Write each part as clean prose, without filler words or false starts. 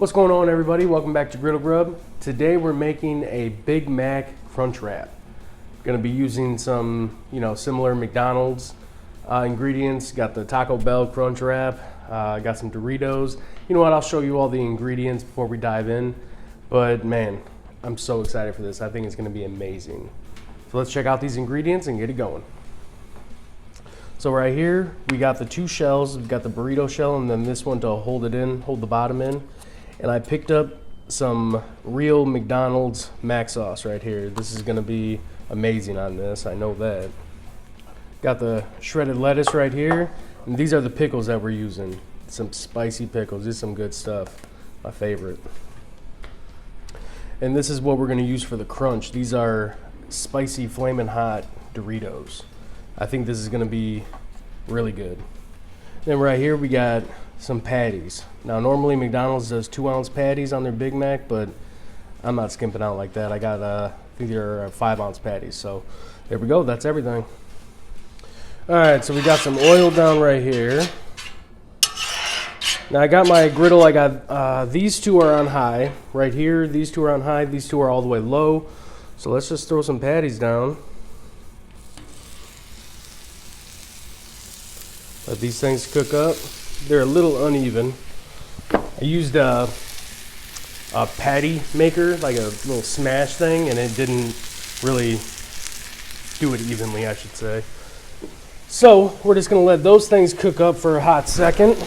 What's going on, everybody? Welcome back to Griddle Grub. Today we're making a Big Mac Crunchwrap. Going to be using some, similar McDonald's ingredients. Got the Taco Bell Crunchwrap. Got some Doritos. You know what? I'll show you all the ingredients before we dive in. But man, I'm so excited for this. I think it's going to be amazing. So let's check out these ingredients and get it going. So right here, we got the two shells. We've got the burrito shell and then this one to hold the bottom in. And I picked up some real McDonald's Mac sauce right here. This is gonna be amazing on this, I know that. Got the shredded lettuce right here. And these are the pickles that we're using. Some spicy pickles, this is some good stuff. My favorite. And this is what we're gonna use for the crunch. These are spicy flamin' hot Doritos. I think this is gonna be really good. Then right here we got some patties. Now normally McDonald's does 2-ounce patties on their Big Mac, but I'm not skimping out like that. I got I think they're 5-ounce patties. So there we go, that's everything. All right, so we got some oil down right here. Now I got my griddle, I got these two are on high. Right here, these two are on high, these two are all the way low. So let's just throw some patties down. Let these things cook up. They're a little uneven. I used a patty maker, like a little smash thing, and it didn't really do it evenly, I should say. So we're just gonna let those things cook up for a hot second.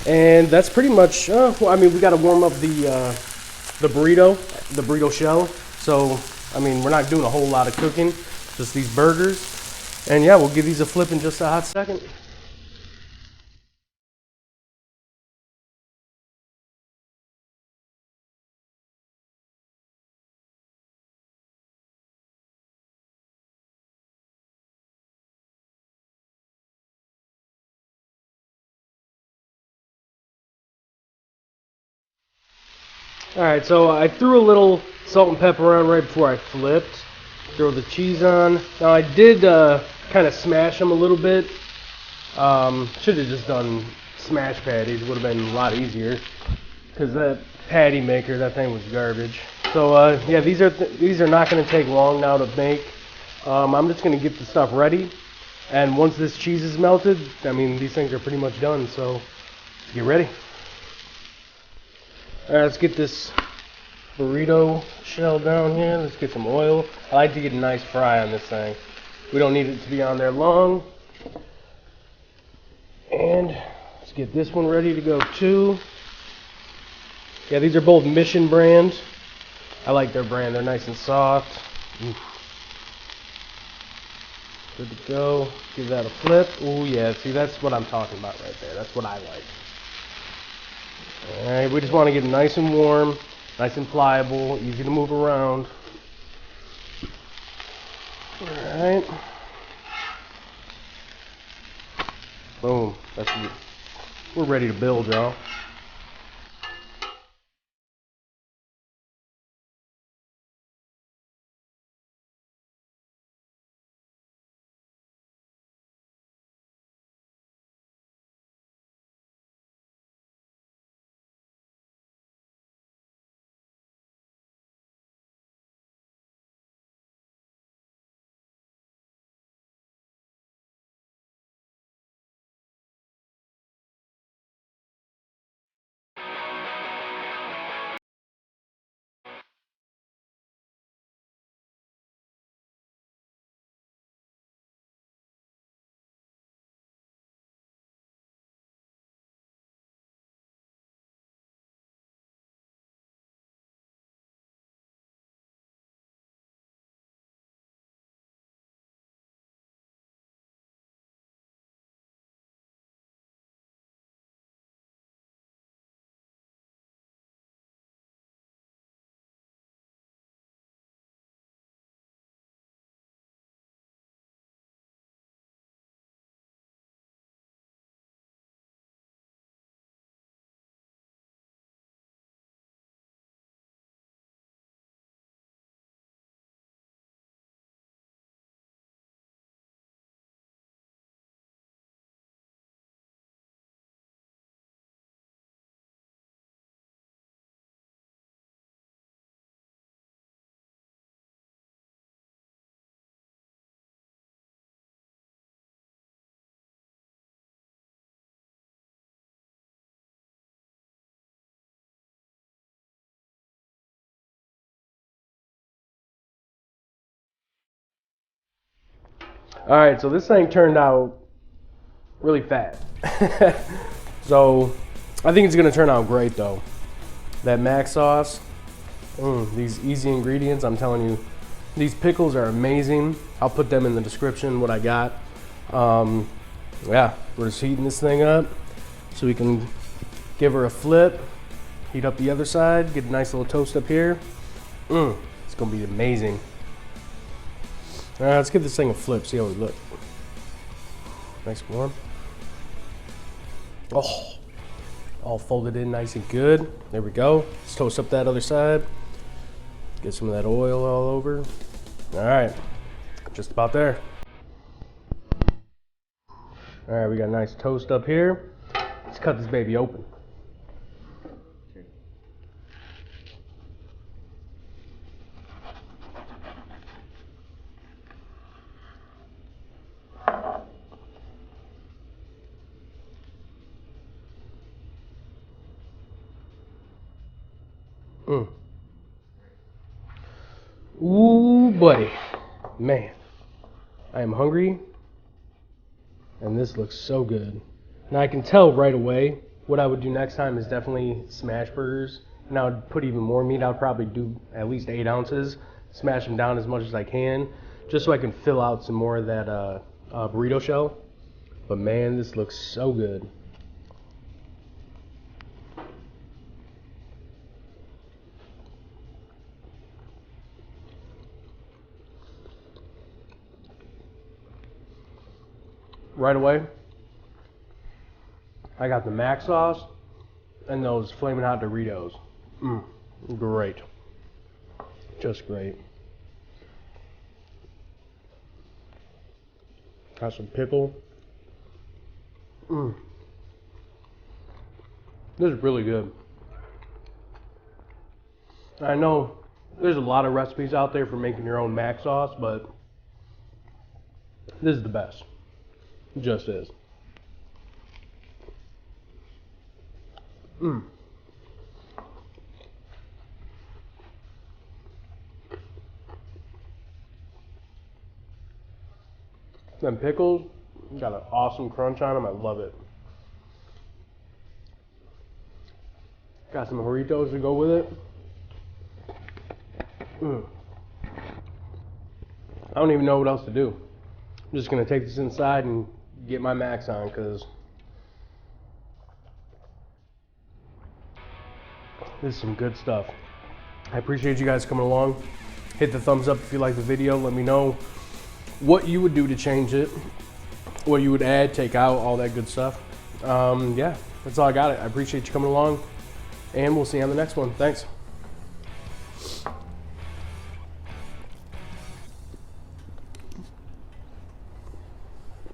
And that's pretty much, we gotta warm up the burrito shell. So, we're not doing a whole lot of cooking, just these burgers. And yeah, we'll give these a flip in just a hot second. All right, so I threw a little salt and pepper on right before I flipped. Throw the cheese on. Now I did kind of smash them a little bit. Should have just done smash patties. Would have been a lot easier. Because that patty maker, that thing was garbage. So yeah, these are not going to take long now to make. I'm just going to get the stuff ready. And once this cheese is melted, these things are pretty much done. So get ready. All right, let's get this burrito shell down here. Let's get some oil. I like to get a nice fry on this thing. We don't need it to be on there long. And let's get this one ready to go too. Yeah, these are both Mission brand. I like their brand. They're nice and soft. Oof. Good to go. Give that a flip. Oh yeah, see, that's what I'm talking about right there. That's what I like. Alright, we just want to get it nice and warm, nice and pliable, easy to move around. Alright. Boom. We're ready to build, y'all. All right, so this thing turned out really fat. So I think it's gonna turn out great though. That mac sauce, these easy ingredients, I'm telling you, these pickles are amazing. I'll put them in the description, what I got. Yeah, we're just heating this thing up so we can give her a flip, heat up the other side, get a nice little toast up here. It's gonna be amazing. All right, let's give this thing a flip, see how we look. Nice and warm. Oh, all folded in nice and good. There we go. Let's toast up that other side. Get some of that oil all over. All right, just about there. All right, we got a nice toast up here. Let's cut this baby open. Ooh, buddy. Man, I am hungry, and this looks so good. Now I can tell right away what I would do next time is definitely smash burgers. And I would put even more meat. I would probably do at least 8 ounces, smash them down as much as I can, just so I can fill out some more of that burrito shell. But man, this looks so good. Right away, I got the mac sauce and those flaming hot Doritos. Great. Just great. Got some pickle. This is really good. I know there's a lot of recipes out there for making your own mac sauce, but this is the best. It just is. Them pickles got an awesome crunch on them. I love it. Got some Doritos to go with it. I don't even know what else to do. I'm just gonna take this inside and get my max on, because this is some good stuff. I appreciate you guys coming along. Hit the thumbs up if you like the video. Let me know what you would do to change it, what you would add, take out, all that good stuff. Yeah, that's all I got. I appreciate you coming along, and we'll see you on the next one. Thanks.